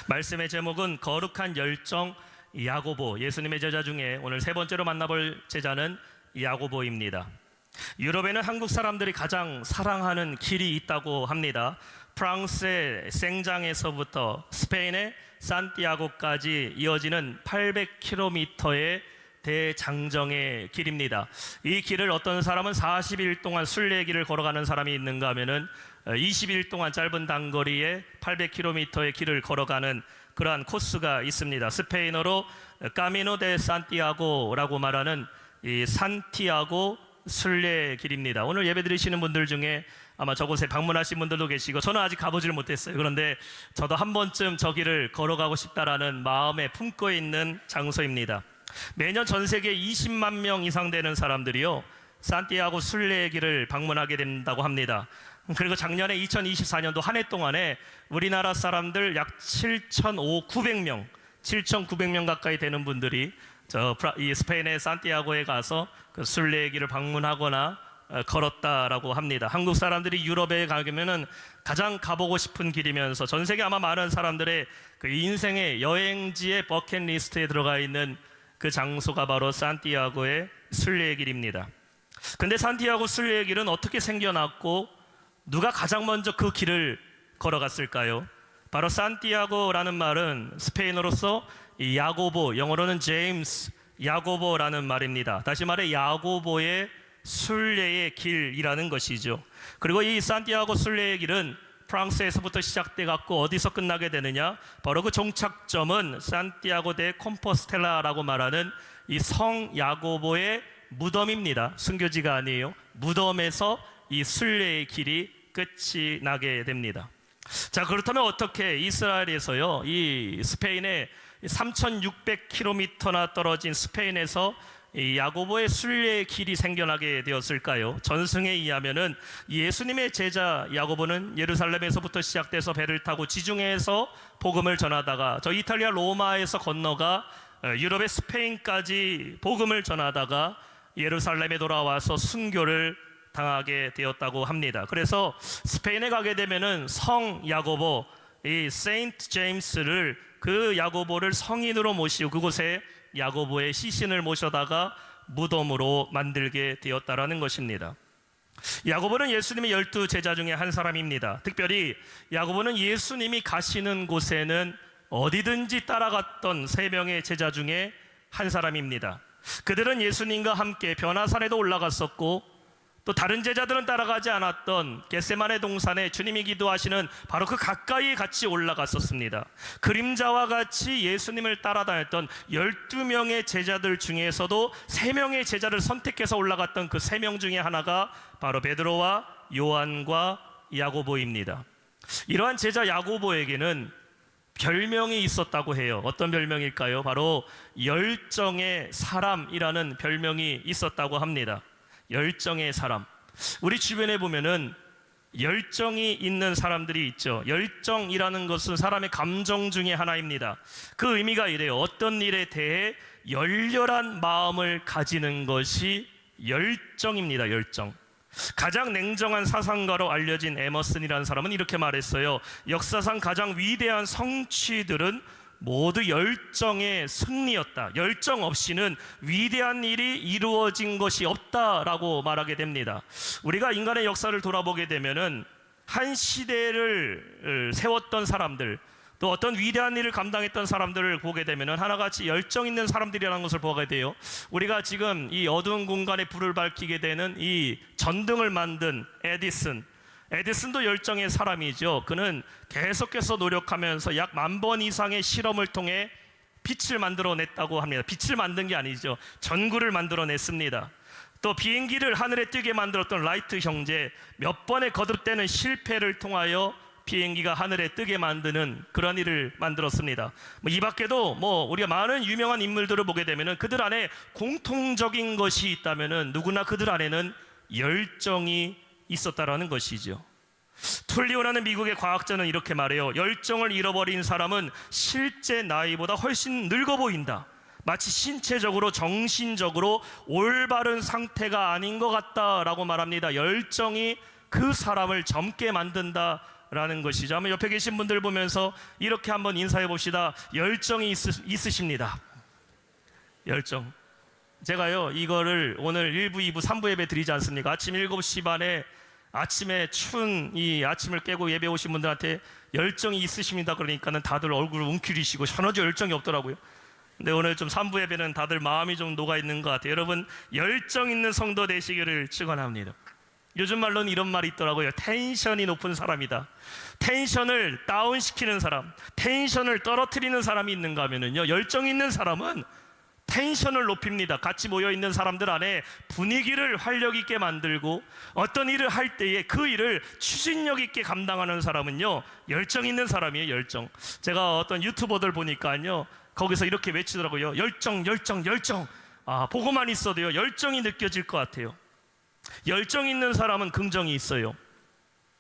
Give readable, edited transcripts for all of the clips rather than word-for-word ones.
말씀의 제목은 거룩한 열정 야고보. 예수님의 제자 중에 오늘 세 번째로 만나볼 제자는 야고보입니다. 유럽에는 한국 사람들이 가장 사랑하는 길이 있다고 합니다. 프랑스의 생장에서부터 스페인의 산티아고까지 이어지는 800km의 대장정의 길입니다. 이 길을 어떤 사람은 40일 동안 순례길을 걸어가는 사람이 있는가 하면은 20일 동안 짧은 단거리에 800km의 길을 걸어가는 그러한 코스가 있습니다. 스페인어로 까미노 데 산티아고라고 말하는 이 산티아고 순례길입니다. 오늘 예배 드리시는 분들 중에 아마 저곳에 방문하신 분들도 계시고, 저는 아직 가보지를 못했어요. 그런데 저도 한 번쯤 저 길을 걸어가고 싶다라는 마음에 품고 있는 장소입니다. 매년 전 세계 20만 명 이상 되는 사람들이요, 산티아고 순례의 길을 방문하게 된다고 합니다. 그리고 작년에 2024년도 한 해 동안에 우리나라 사람들 약 7,900명 가까이 되는 분들이 이 스페인의 산티아고에 가서 그 순례의 길을 방문하거나 걸었다라고 합니다. 한국 사람들이 유럽에 가면은 가장 가보고 싶은 길이면서 전 세계 아마 많은 사람들의 그 인생의 여행지의 버킷리스트에 들어가 있는 그 장소가 바로 산티아고의 순례의 길입니다. 근데 산티아고 순례의 길은 어떻게 생겨났고 누가 가장 먼저 그 길을 걸어갔을까요? 바로 산티아고라는 말은 스페인어로서 야고보, 영어로는 제임스, 야고보라는 말입니다. 다시 말해 야고보의 순례의 길이라는 것이죠. 그리고 이 산티아고 순례의 길은 프랑스에서부터 시작돼 갖고 어디서 끝나게 되느냐? 바로 그 종착점은 산티아고 데 콤포스텔라라고 말하는 이 성 야고보의 무덤입니다. 순교지가 아니에요. 무덤에서 이 순례의 길이 끝이 나게 됩니다. 자, 그렇다면 어떻게 이스라엘에서요, 이 스페인의 3,600km나 떨어진 스페인에서 이 야고보의 순례의 길이 생겨나게 되었을까요? 전승에 의하면은 예수님의 제자 야고보는 예루살렘에서부터 시작돼서 배를 타고 지중해에서 복음을 전하다가 저 이탈리아 로마에서 건너가 유럽의 스페인까지 복음을 전하다가 예루살렘에 돌아와서 순교를 당하게 되었다고 합니다. 그래서 스페인에 가게 되면은 성 야고보, 이 세인트 제임스를, 그 야고보를 성인으로 모시고 그곳에 야고보의 시신을 모셔다가 무덤으로 만들게 되었다라는 것입니다. 야고보는 예수님의 12 제자 중에 한 사람입니다. 특별히 야고보는 예수님이 가시는 곳에는 어디든지 따라갔던 3명의 제자 중에 한 사람입니다. 그들은 예수님과 함께 변화산에도 올라갔었고, 또 다른 제자들은 따라가지 않았던 겟세마네 동산에 주님이 기도하시는 바로 그 가까이에 같이 올라갔었습니다. 그림자와 같이 예수님을 따라다녔던 12명의 제자들 중에서도 3명의 제자를 선택해서 올라갔던 그 3명 중에 하나가 바로 베드로와 요한과 야고보입니다. 이러한 제자 야고보에게는 별명이 있었다고 해요. 어떤 별명일까요? 바로 열정의 사람이라는 별명이 있었다고 합니다. 열정의 사람. 우리 주변에 보면은 열정이 있는 사람들이 있죠. 열정이라는 것은 사람의 감정 중에 하나입니다. 그 의미가 이래요. 어떤 일에 대해 열렬한 마음을 가지는 것이 열정입니다. 열정. 가장 냉정한 사상가로 알려진 에머슨이라는 사람은 이렇게 말했어요. 역사상 가장 위대한 성취들은 모두 열정의 승리였다. 열정 없이는 위대한 일이 이루어진 것이 없다라고 말하게 됩니다. 우리가 인간의 역사를 돌아보게 되면은 한 시대를 세웠던 사람들, 또 어떤 위대한 일을 감당했던 사람들을 보게 되면은 하나같이 열정 있는 사람들이라는 것을 보게 돼요. 우리가 지금 이 어두운 공간에 불을 밝히게 되는 이 전등을 만든 에디슨도 열정의 사람이죠. 그는 계속해서 노력하면서 약 10,000번 이상의 실험을 통해 빛을 만들어냈다고 합니다. 빛을 만든 게 아니죠. 전구를 만들어냈습니다. 또 비행기를 하늘에 뜨게 만들었던 라이트 형제, 몇 번의 거듭되는 실패를 통하여 비행기가 하늘에 뜨게 만드는 그런 일을 만들었습니다. 이 밖에도 우리가 많은 유명한 인물들을 보게 되면은 그들 안에 공통적인 것이 있다면은 누구나 그들 안에는 열정이 있었다라는 것이죠. 툴리오라는 미국의 과학자는 이렇게 말해요. 열정을 잃어버린 사람은 실제 나이보다 훨씬 늙어 보인다. 마치 신체적으로 정신적으로 올바른 상태가 아닌 것 같다라고 말합니다. 열정이 그 사람을 젊게 만든다 라는 것이죠. 한번 옆에 계신 분들 보면서 이렇게 한번 인사해 봅시다. 열정이 있으십니다. 열정. 제가요 이거를 오늘 1부, 2부, 3부 예배 드리지 않습니까? 아침 7시 반에 아침에 추운 이 아침을 깨고 예배 오신 분들한테 열정이 있으십니다 그러니까는 다들 얼굴을 웅크리시고 전혀 열정이 없더라고요. 근데 오늘 좀 3부 예배는 다들 마음이 좀 녹아 있는 것 같아요. 여러분 열정 있는 성도 되시기를 축원합니다. 요즘 말로는 이런 말이 있더라고요. 텐션이 높은 사람이다. 텐션을 다운시키는 사람, 텐션을 떨어뜨리는 사람이 있는가 하면은요, 열정 있는 사람은 텐션을 높입니다. 같이 모여있는 사람들 안에 분위기를 활력 있게 만들고 어떤 일을 할 때에 그 일을 추진력 있게 감당하는 사람은요, 열정 있는 사람이에요. 열정. 제가 어떤 유튜버들 보니까요, 거기서 이렇게 외치더라고요. 열정, 열정, 열정. 보고만 있어도요, 열정이 느껴질 것 같아요. 열정 있는 사람은 긍정이 있어요.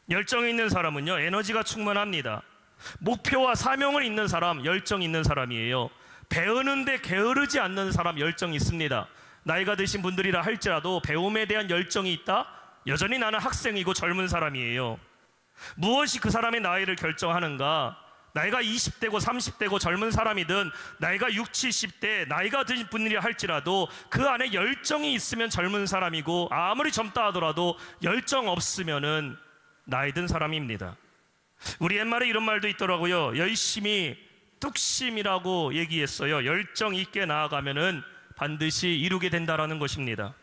열정 있는 사람은요, 에너지가 충만합니다. 목표와 사명을 있는 사람, 열정 있는 사람이에요. 배우는데 게으르지 않는 사람, 열정이 있습니다. 나이가 드신 분들이라 할지라도 배움에 대한 열정이 있다? 여전히 나는 학생이고 젊은 사람이에요. 무엇이 그 사람의 나이를 결정하는가? 나이가 20대고 30대고 젊은 사람이든 나이가 60, 70대 나이가 드신 분이라 할지라도 그 안에 열정이 있으면 젊은 사람이고, 아무리 젊다 하더라도 열정 없으면은 나이 든 사람입니다. 우리 옛말에 이런 말도 있더라고요. 열심히 뚝심이라고 얘기했어요. 열정 있게 나아가면은 반드시 이루게 된다라는 것입니다.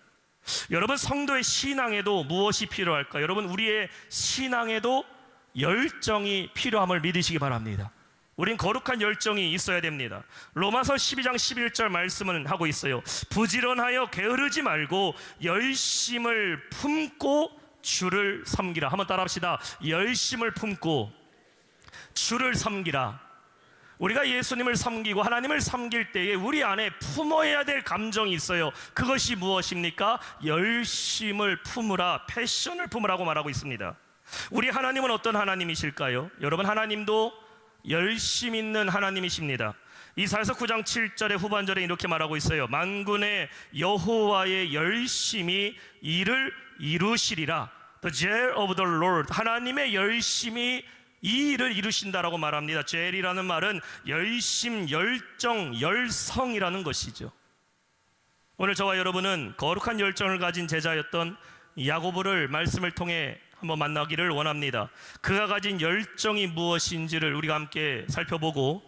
여러분, 성도의 신앙에도 무엇이 필요할까? 여러분, 우리의 신앙에도 열정이 필요함을 믿으시기 바랍니다. 우린 거룩한 열정이 있어야 됩니다. 로마서 12장 11절 말씀은 하고 있어요. 부지런하여 게으르지 말고 열심을 품고 주를 섬기라. 한번 따라합시다. 열심을 품고 주를 섬기라. 우리가 예수님을 섬기고 하나님을 섬길 때에 우리 안에 품어야 될 감정이 있어요. 그것이 무엇입니까? 열심을 품으라, 패션을 품으라고 말하고 있습니다. 우리 하나님은 어떤 하나님이실까요? 여러분, 하나님도 열심 있는 하나님이십니다. 이사야서 9장 7절의 후반절에 이렇게 말하고 있어요. 만군의 여호와의 열심히 일을 이루시리라. The zeal of the Lord. 하나님의 열심히 이 일을 이루신다라고 말합니다. 제일이라는 말은 열심, 열정, 열성이라는 것이죠. 오늘 저와 여러분은 거룩한 열정을 가진 제자였던 야고보를 말씀을 통해 한번 만나기를 원합니다. 그가 가진 열정이 무엇인지를 우리가 함께 살펴보고,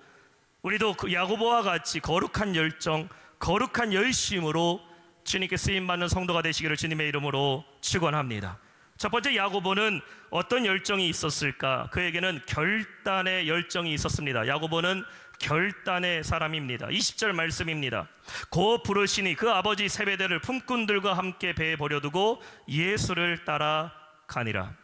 우리도 그 야고보와 같이 거룩한 열정, 거룩한 열심으로 주님께 쓰임받는 성도가 되시기를 주님의 이름으로 축원합니다. 첫 번째, 야고보는 어떤 열정이 있었을까? 그에게는 결단의 열정이 있었습니다. 야고보는 결단의 사람입니다. 20절 말씀입니다. 고 부르시니 그 아버지 세베대를 품꾼들과 함께 배에 버려두고 예수를 따라가니라.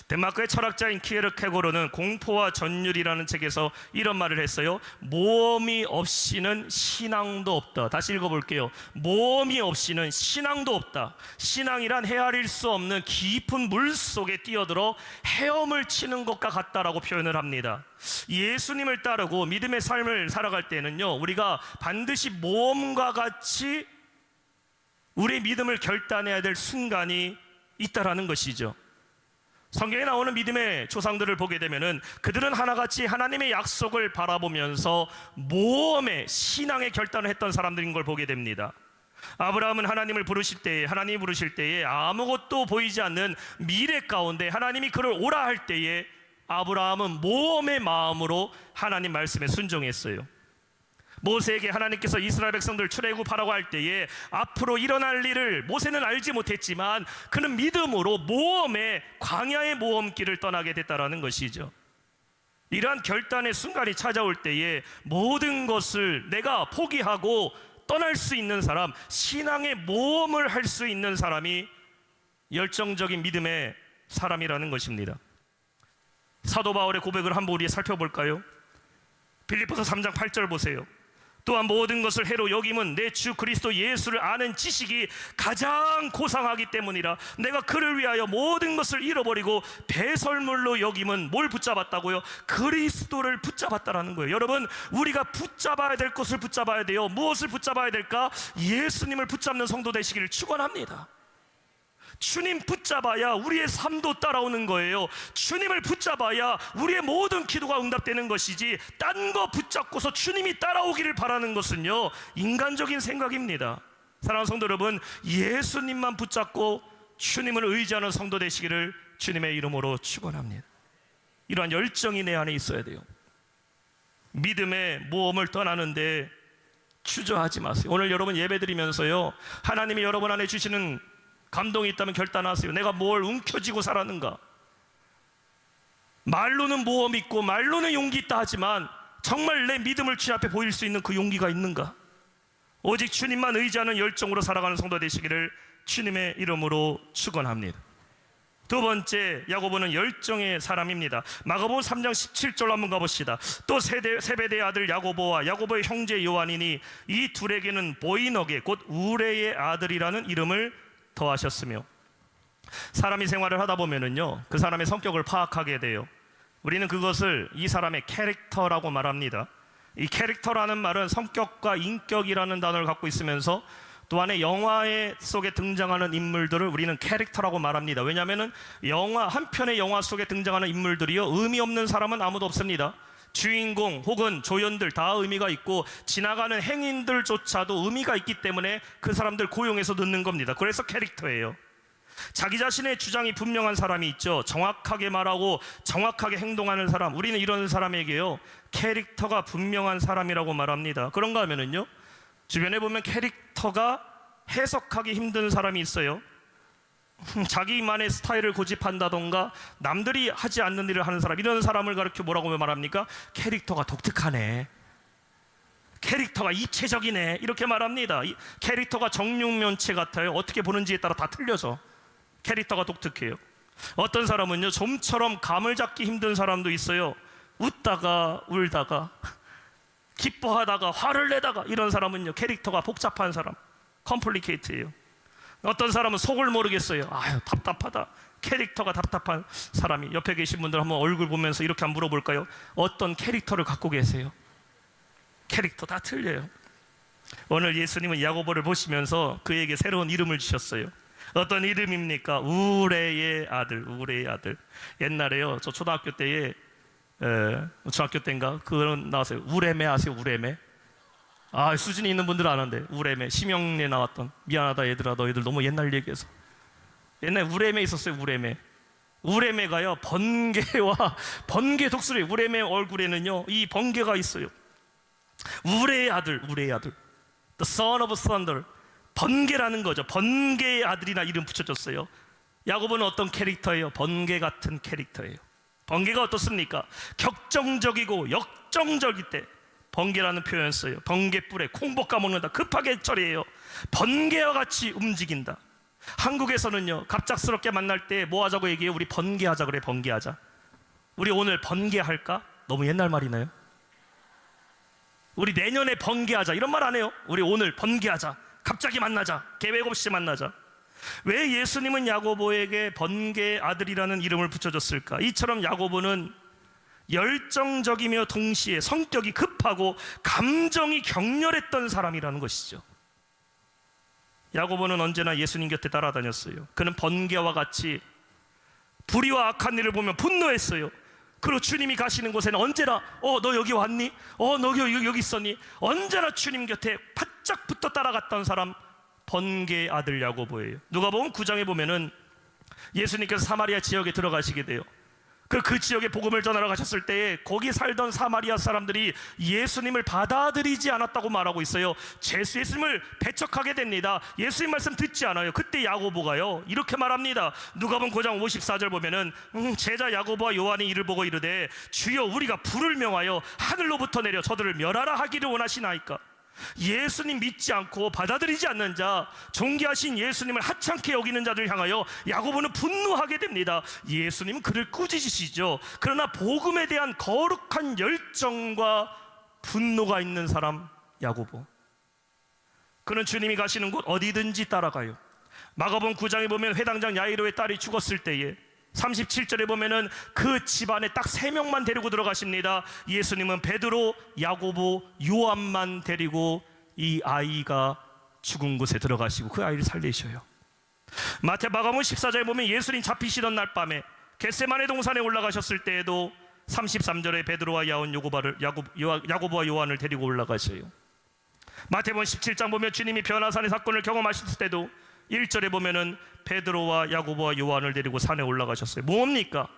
덴마크의 철학자인 키에르케고르는 공포와 전율이라는 책에서 이런 말을 했어요. 모험이 없이는 신앙도 없다. 다시 읽어볼게요. 모험이 없이는 신앙도 없다. 신앙이란 헤아릴 수 없는 깊은 물 속에 뛰어들어 헤엄을 치는 것과 같다라고 표현을 합니다. 예수님을 따르고 믿음의 삶을 살아갈 때는요, 우리가 반드시 모험과 같이 우리의 믿음을 결단해야 될 순간이 있다라는 것이죠. 성경에 나오는 믿음의 조상들을 보게 되면은 그들은 하나같이 하나님의 약속을 바라보면서 모험의 신앙의 결단을 했던 사람들인 걸 보게 됩니다. 아브라함은 하나님이 부르실 때에 아무것도 보이지 않는 미래 가운데 하나님이 그를 오라 할 때에 아브라함은 모험의 마음으로 하나님 말씀에 순종했어요. 모세에게 하나님께서 이스라엘 백성들 출애굽하라고 할 때에 앞으로 일어날 일을 모세는 알지 못했지만 그는 믿음으로 모험의 광야의 모험길을 떠나게 됐다라는 것이죠. 이러한 결단의 순간이 찾아올 때에 모든 것을 내가 포기하고 떠날 수 있는 사람, 신앙의 모험을 할 수 있는 사람이 열정적인 믿음의 사람이라는 것입니다. 사도 바울의 고백을 한번 우리 살펴볼까요? 빌립보서 3장 8절 보세요. 또한 모든 것을 해로 여김은 내 주 그리스도 예수를 아는 지식이 가장 고상하기 때문이라. 내가 그를 위하여 모든 것을 잃어버리고 배설물로 여김은 뭘 붙잡았다고요? 그리스도를 붙잡았다라는 거예요. 여러분, 우리가 붙잡아야 될 것을 붙잡아야 돼요. 무엇을 붙잡아야 될까? 예수님을 붙잡는 성도 되시기를 축원합니다. 주님 붙잡아야 우리의 삶도 따라오는 거예요. 주님을 붙잡아야 우리의 모든 기도가 응답되는 것이지, 딴 거 붙잡고서 주님이 따라오기를 바라는 것은요, 인간적인 생각입니다. 사랑하는 성도 여러분, 예수님만 붙잡고 주님을 의지하는 성도 되시기를 주님의 이름으로 축원합니다. 이러한 열정이 내 안에 있어야 돼요. 믿음의 모험을 떠나는데 주저하지 마세요. 오늘 여러분 예배드리면서요, 하나님이 여러분 안에 주시는 감동이 있다면 결단하세요. 내가 뭘 움켜쥐고 살았는가? 말로는 모험 있고 말로는 용기 있다 하지만 정말 내 믿음을 주 앞에 보일 수 있는 그 용기가 있는가? 오직 주님만 의지하는 열정으로 살아가는 성도 되시기를 주님의 이름으로 축원합니다. 두 번째, 야고보는 열정의 사람입니다. 마가복음 3장 17절로 한번 가봅시다. 또 세베대의 아들 야고보와 야고보의 형제 요한이니 이 둘에게는 보이너게 곧 우레의 아들이라는 이름을 더하셨으며. 사람이 생활을 하다 보면은요, 그 사람의 성격을 파악하게 돼요. 우리는 그것을 이 사람의 캐릭터라고 말합니다. 이 캐릭터라는 말은 성격과 인격이라는 단어를 갖고 있으면서 또 안에 영화 속에 등장하는 인물들을 우리는 캐릭터라고 말합니다. 왜냐하면 한 편의 영화 속에 등장하는 인물들이요, 의미 없는 사람은 아무도 없습니다. 주인공 혹은 조연들 다 의미가 있고 지나가는 행인들조차도 의미가 있기 때문에 그 사람들 고용해서 넣는 겁니다. 그래서 캐릭터예요. 자기 자신의 주장이 분명한 사람이 있죠. 정확하게 말하고 정확하게 행동하는 사람, 우리는 이런 사람에게요, 캐릭터가 분명한 사람이라고 말합니다. 그런가 하면은요, 주변에 보면 캐릭터가 해석하기 힘든 사람이 있어요. 자기만의 스타일을 고집한다던가 남들이 하지 않는 일을 하는 사람, 이런 사람을 가르쳐 뭐라고 말합니까? 캐릭터가 독특하네, 캐릭터가 입체적이네, 이렇게 말합니다. 캐릭터가 정육면체 같아요. 어떻게 보는지에 따라 다 틀려져. 캐릭터가 독특해요. 어떤 사람은요, 좀처럼 감을 잡기 힘든 사람도 있어요. 웃다가 울다가 기뻐하다가 화를 내다가, 이런 사람은요, 캐릭터가 복잡한 사람, 컴플리케이트예요. 어떤 사람은 속을 모르겠어요. 아유, 답답하다. 캐릭터가 답답한 사람이. 옆에 계신 분들 한번 얼굴 보면서 이렇게 한번 물어볼까요? 어떤 캐릭터를 갖고 계세요? 캐릭터 다 틀려요. 오늘 예수님은 야고보를 보시면서 그에게 새로운 이름을 주셨어요. 어떤 이름입니까? 우레의 아들. 우레의 아들. 옛날에요, 저 초등학교 때에 중학교 때인가 그런 나왔어요. 우레메 아세요? 우레메? 아, 수준이 있는 분들은 아는데. 우레메, 심영래 나왔던. 미안하다 얘들아, 너희들 너무 옛날 얘기해서. 옛날에 우레메 있었어요. 우레메. 우레메가요, 번개와 번개 독수리. 우레메 얼굴에는요, 이 번개가 있어요. 우레의 아들. 우레의 아들, The son of thunder. 번개라는 거죠. 번개의 아들이나 이름 붙여줬어요. 야고보는 어떤 캐릭터예요? 번개 같은 캐릭터예요. 번개가 어떻습니까? 격정적이고 역정적일 때 번개라는 표현을 써요. 번개불에 콩 볶아 먹는다. 급하게 처리해요. 번개와 같이 움직인다. 한국에서는요, 갑작스럽게 만날 때 뭐 하자고 얘기해요? 우리 번개하자 그래. 번개하자. 우리 오늘 번개할까? 너무 옛날 말이나요? 우리 내년에 번개하자, 이런 말 안 해요. 우리 오늘 번개하자. 갑자기 만나자. 계획 없이 만나자. 왜 예수님은 야고보에게 번개의 아들이라는 이름을 붙여줬을까? 이처럼 야고보는 열정적이며 동시에 성격이 급하고 감정이 격렬했던 사람이라는 것이죠. 야고보는 언제나 예수님 곁에 따라다녔어요. 그는 번개와 같이 불의와 악한 일을 보면 분노했어요. 그리고 주님이 가시는 곳에는 언제나 너 여기 왔니? 너 여기 있었니? 언제나 주님 곁에 바짝 붙어 따라갔던 사람, 번개의 아들 야고보예요. 누가복음 9장에 보면은 예수님께서 사마리아 지역에 들어가시게 돼요. 그 지역에 복음을 전하러 가셨을 때에 거기 살던 사마리아 사람들이 예수님을 받아들이지 않았다고 말하고 있어요. 예수님을 배척하게 됩니다. 예수님 말씀 듣지 않아요. 그때 야고보가요, 이렇게 말합니다. 누가복음 9장 54절 보면은 제자 야고보와 요한이 이를 보고 이르되 주여, 우리가 불을 명하여 하늘로부터 내려 저들을 멸하라 하기를 원하시나이까? 예수님 믿지 않고 받아들이지 않는 자, 존귀하신 예수님을 하찮게 여기는 자들 향하여 야고보는 분노하게 됩니다. 예수님은 그를 꾸짖으시죠. 그러나 복음에 대한 거룩한 열정과 분노가 있는 사람 야고보, 그는 주님이 가시는 곳 어디든지 따라가요. 마가복음 9장에 보면 회당장 야이로의 딸이 죽었을 때에 37절에 보면은 그 집안에 딱 3명만 데리고 들어가십니다. 예수님은 베드로, 야고보, 요한만 데리고 이 아이가 죽은 곳에 들어가시고 그 아이를 살리셔요. 마태복음 14장에 보면 예수님 잡히시던 날 밤에 겟세마네 동산에 올라가셨을 때에도 33절에 베드로와 야고보와 요한을 데리고 올라가셔요. 마태복음 17장 보면 주님이 변화산의 사건을 경험하셨을 때도 1절에 보면은 베드로와 야고보와 요한을 데리고 산에 올라가셨어요. 뭡니까?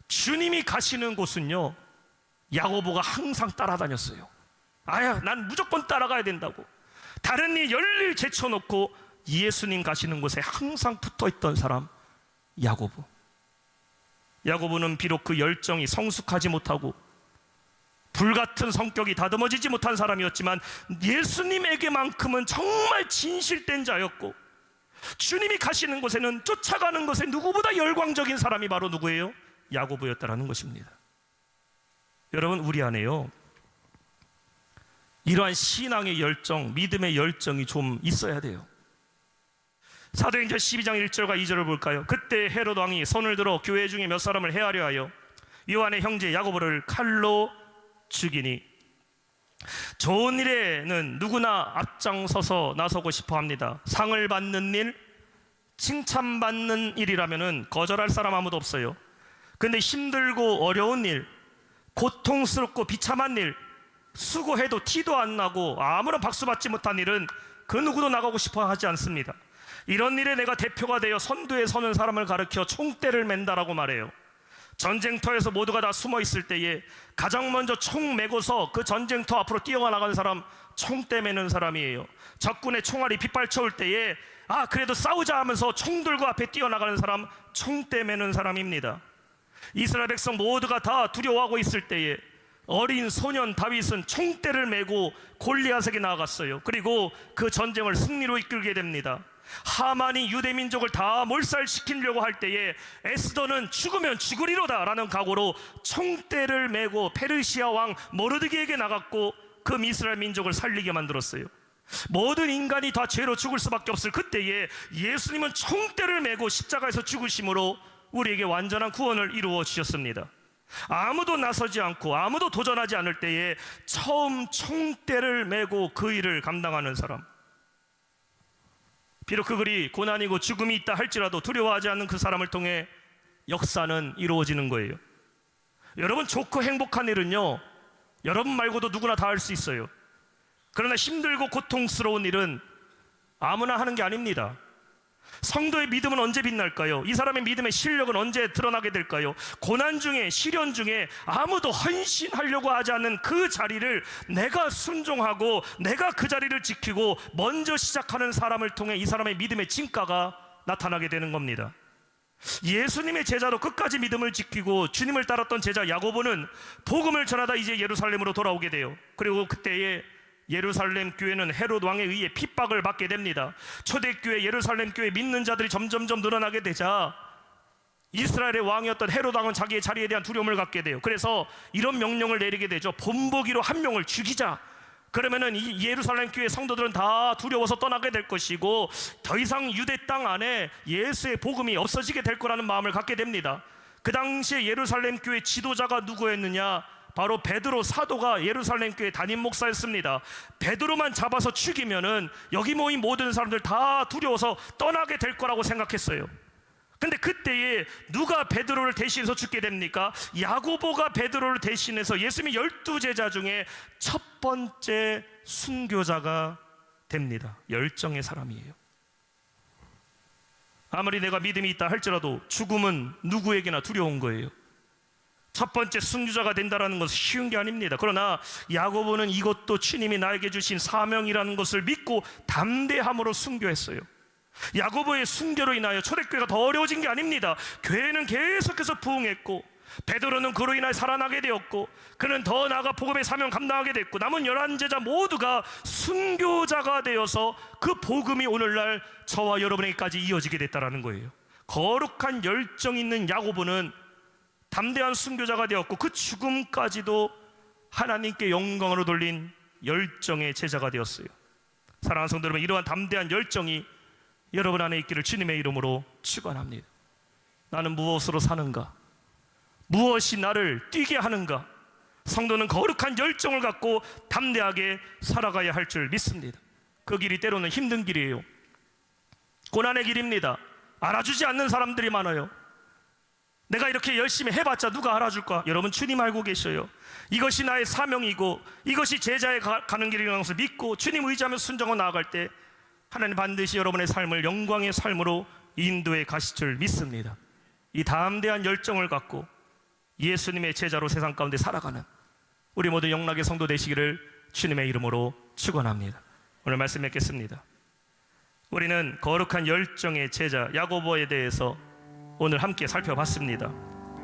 주님이 가시는 곳은요, 야고보가 항상 따라다녔어요. 아야, 난 무조건 따라가야 된다고. 다른 일 열일 제쳐놓고 예수님 가시는 곳에 항상 붙어있던 사람, 야고보. 야고보는 비록 그 열정이 성숙하지 못하고 불같은 성격이 다듬어지지 못한 사람이었지만 예수님에게만큼은 정말 진실된 자였고, 주님이 가시는 곳에는, 쫓아가는 것에 누구보다 열광적인 사람이 바로 누구예요? 야고보였다라는 것입니다. 여러분, 우리 안에요, 이러한 신앙의 열정, 믿음의 열정이 좀 있어야 돼요. 사도행전 12장 1절과 2절을 볼까요? 그때 헤롯 왕이 손을 들어 교회 중에 몇 사람을 해하려 하여 요한의 형제 야고보를 칼로 죽이니, 좋은 일에는 누구나 앞장서서 나서고 싶어 합니다. 상을 받는 일, 칭찬받는 일이라면 거절할 사람 아무도 없어요. 근데 힘들고 어려운 일, 고통스럽고 비참한 일, 수고해도 티도 안 나고 아무런 박수 받지 못한 일은 그 누구도 나가고 싶어 하지 않습니다. 이런 일에 내가 대표가 되어 선두에 서는 사람을 가르쳐 총대를 맨다라고 말해요. 전쟁터에서 모두가 다 숨어 있을 때에 가장 먼저 총 메고서 그 전쟁터 앞으로 뛰어나가는 사람, 총대 매는 사람이에요. 적군의 총알이 빗발쳐올 때에 그래도 싸우자 하면서 총 들고 앞에 뛰어나가는 사람, 총대 매는 사람입니다. 이스라엘 백성 모두가 다 두려워하고 있을 때에 어린 소년 다윗은 총대를 메고 골리앗에게 나아갔어요. 그리고 그 전쟁을 승리로 이끌게 됩니다. 하만이 유대 민족을 다 몰살시키려고 할 때에 에스더는 죽으면 죽으리로다 라는 각오로 총대를 메고 페르시아 왕 모르드게에게 나갔고 그 이스라엘 민족을 살리게 만들었어요. 모든 인간이 다 죄로 죽을 수밖에 없을 그때에 예수님은 총대를 메고 십자가에서 죽으심으로 우리에게 완전한 구원을 이루어 주셨습니다. 아무도 나서지 않고 아무도 도전하지 않을 때에 처음 총대를 메고 그 일을 감당하는 사람, 비록 그 글이 고난이고 죽음이 있다 할지라도 두려워하지 않는 그 사람을 통해 역사는 이루어지는 거예요. 여러분, 좋고 행복한 일은요, 여러분 말고도 누구나 다 할 수 있어요. 그러나 힘들고 고통스러운 일은 아무나 하는 게 아닙니다. 성도의 믿음은 언제 빛날까요? 이 사람의 믿음의 실력은 언제 드러나게 될까요? 고난 중에, 시련 중에 아무도 헌신하려고 하지 않는 그 자리를 내가 순종하고 내가 그 자리를 지키고 먼저 시작하는 사람을 통해 이 사람의 믿음의 진가가 나타나게 되는 겁니다. 예수님의 제자로 끝까지 믿음을 지키고 주님을 따랐던 제자 야고보는 복음을 전하다 이제 예루살렘으로 돌아오게 돼요. 그리고 그때에 예루살렘 교회는 헤롯 왕에 의해 핍박을 받게 됩니다. 초대교회, 예루살렘 교회 믿는 자들이 점점점 늘어나게 되자 이스라엘의 왕이었던 헤롯 왕은 자기의 자리에 대한 두려움을 갖게 돼요. 그래서 이런 명령을 내리게 되죠. 본보기로 한 명을 죽이자. 그러면은 이 예루살렘 교회 성도들은 다 두려워서 떠나게 될 것이고 더 이상 유대 땅 안에 예수의 복음이 없어지게 될 거라는 마음을 갖게 됩니다. 그 당시에 예루살렘 교회 지도자가 누구였느냐? 바로 베드로 사도가 예루살렘 교회 담임 목사였습니다. 베드로만 잡아서 죽이면은 여기 모인 모든 사람들 다 두려워서 떠나게 될 거라고 생각했어요. 근데 그때에 누가 베드로를 대신해서 죽게 됩니까? 야고보가 베드로를 대신해서 예수님의 12제자 중에 첫 번째 순교자가 됩니다. 열정의 사람이에요. 아무리 내가 믿음이 있다 할지라도 죽음은 누구에게나 두려운 거예요. 첫 번째 순교자가 된다는 것은 쉬운 게 아닙니다. 그러나 야고보는 이것도 주님이 나에게 주신 사명이라는 것을 믿고 담대함으로 순교했어요. 야고보의 순교로 인하여 초대교회가 더 어려워진 게 아닙니다. 교회는 계속해서 부흥했고 베드로는 그로 인하여 살아나게 되었고 그는 더 나아가 복음의 사명 감당하게 됐고 남은 11제자 모두가 순교자가 되어서 그 복음이 오늘날 저와 여러분에게까지 이어지게 됐다는 거예요. 거룩한 열정 있는 야고보는 담대한 순교자가 되었고 그 죽음까지도 하나님께 영광으로 돌린 열정의 제자가 되었어요. 사랑하는 성도 여러분, 이러한 담대한 열정이 여러분 안에 있기를 주님의 이름으로 축원합니다. 나는 무엇으로 사는가? 무엇이 나를 뛰게 하는가? 성도는 거룩한 열정을 갖고 담대하게 살아가야 할 줄 믿습니다. 그 길이 때로는 힘든 길이에요. 고난의 길입니다. 알아주지 않는 사람들이 많아요. 내가 이렇게 열심히 해봤자 누가 알아줄까? 여러분, 주님 알고 계셔요. 이것이 나의 사명이고 이것이 제자의 가는 길이라는 것을 믿고 주님 의지하며 순종하고 나아갈 때 하나님 반드시 여러분의 삶을 영광의 삶으로 인도해 가실 줄 믿습니다. 이 담대한 열정을 갖고 예수님의 제자로 세상 가운데 살아가는 우리 모두 영락의 성도 되시기를 주님의 이름으로 축원합니다. 오늘 말씀 맺겠습니다. 우리는 거룩한 열정의 제자 야고보에 대해서 오늘 함께 살펴봤습니다.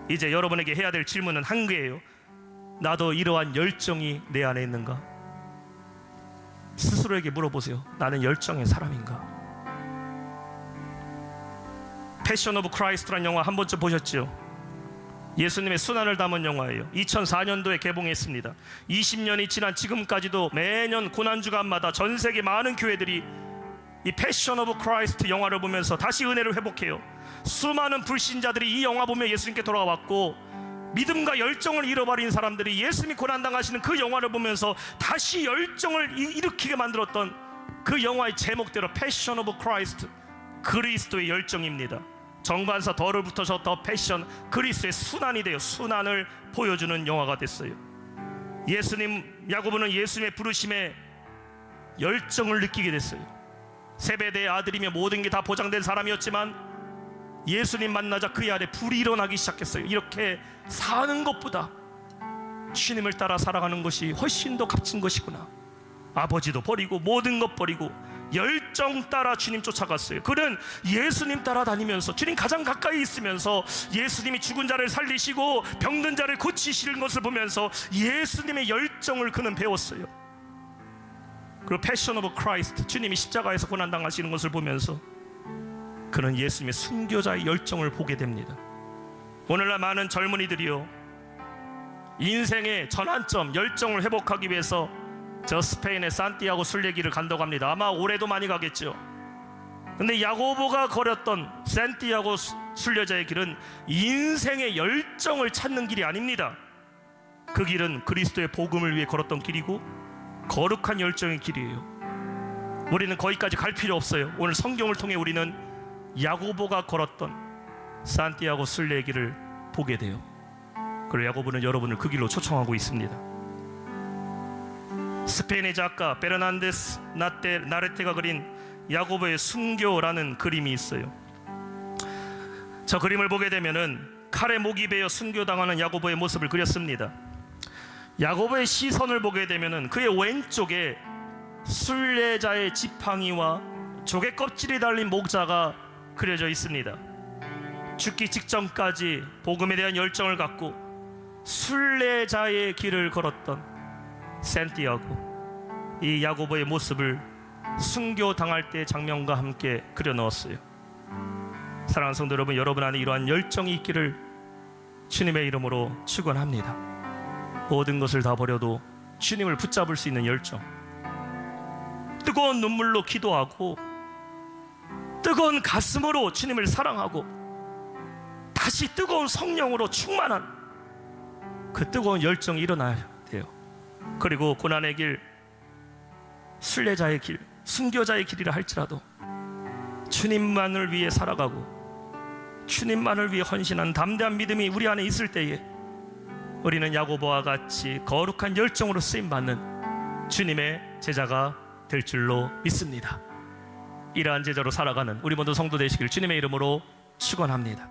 이제 여러분에게 해야 될 질문은 한 개예요. 나도 이러한 열정이 내 안에 있는가? 스스로에게 물어보세요. 나는 열정의 사람인가? 패션 오브 크라이스트라는 영화 한 번쯤 보셨죠? 예수님의 순환을 담은 영화예요. 2004년도에 개봉했습니다. 20년이 지난 지금까지도 매년 고난주간마다 전 세계 많은 교회들이 이 패션 오브 크라이스트 영화를 보면서 다시 은혜를 회복해요. 수많은 불신자들이 이 영화 보며 예수님께 돌아왔고, 믿음과 열정을 잃어버린 사람들이 예수님이 고난당하시는 그 영화를 보면서 다시 열정을 일으키게 만들었던 그 영화의 제목대로 패션 오브 크라이스트, 그리스도의 열정입니다. 정관사 덜을 붙어서 더 패션, 그리스도의 순환이 돼요. 순환을 보여주는 영화가 됐어요. 예수님, 야고보는 예수님의 부르심에 열정을 느끼게 됐어요. 세베대의 아들이며 모든 게 다 보장된 사람이었지만 예수님 만나자 그의 안에 불이 일어나기 시작했어요. 이렇게 사는 것보다 주님을 따라 살아가는 것이 훨씬 더 값진 것이구나. 아버지도 버리고 모든 것 버리고 열정 따라 주님 쫓아갔어요. 그는 예수님 따라다니면서 주님 가장 가까이 있으면서 예수님이 죽은 자를 살리시고 병든 자를 고치시는 것을 보면서 예수님의 열정을 그는 배웠어요. 그리고 패션 오브 크라이스트, 주님이 십자가에서 고난당하시는 것을 보면서 그는 예수님의 순교자의 열정을 보게 됩니다. 오늘날 많은 젊은이들이요, 인생의 전환점, 열정을 회복하기 위해서 저 스페인의 산티아고 순례길을 간다고 합니다. 아마 올해도 많이 가겠죠. 근데 야고보가 걸었던 산티아고 순례자의 길은 인생의 열정을 찾는 길이 아닙니다. 그 길은 그리스도의 복음을 위해 걸었던 길이고 거룩한 열정의 길이에요. 우리는 거기까지 갈 필요 없어요. 오늘 성경을 통해 우리는 야고보가 걸었던 산티아고 순례의 길을 보게 돼요. 그리고 야고보는 여러분을 그 길로 초청하고 있습니다. 스페인의 작가 베르난데스 나레테가 그린 야고보의 순교라는 그림이 있어요. 저 그림을 보게 되면은 칼에 목이 베어 순교당하는 야고보의 모습을 그렸습니다. 야고보의 시선을 보게 되면은 그의 왼쪽에 순례자의 지팡이와 조개 껍질이 달린 목자가 그려져 있습니다. 죽기 직전까지 복음에 대한 열정을 갖고 순례자의 길을 걸었던 산티아고, 이 야고보의 모습을 순교 당할 때 장면과 함께 그려 넣었어요. 사랑하는 성도 여러분, 여러분 안에 이러한 열정이 있기를 주님의 이름으로 축원합니다. 모든 것을 다 버려도 주님을 붙잡을 수 있는 열정, 뜨거운 눈물로 기도하고 뜨거운 가슴으로 주님을 사랑하고 다시 뜨거운 성령으로 충만한 그 뜨거운 열정이 일어나야 돼요. 그리고 고난의 길, 순례자의 길, 순교자의 길이라 할지라도 주님만을 위해 살아가고 주님만을 위해 헌신한 담대한 믿음이 우리 안에 있을 때에 우리는 야고보와 같이 거룩한 열정으로 쓰임받는 주님의 제자가 될 줄로 믿습니다. 이러한 제자로 살아가는 우리 모두 성도 되시길 주님의 이름으로 축원합니다.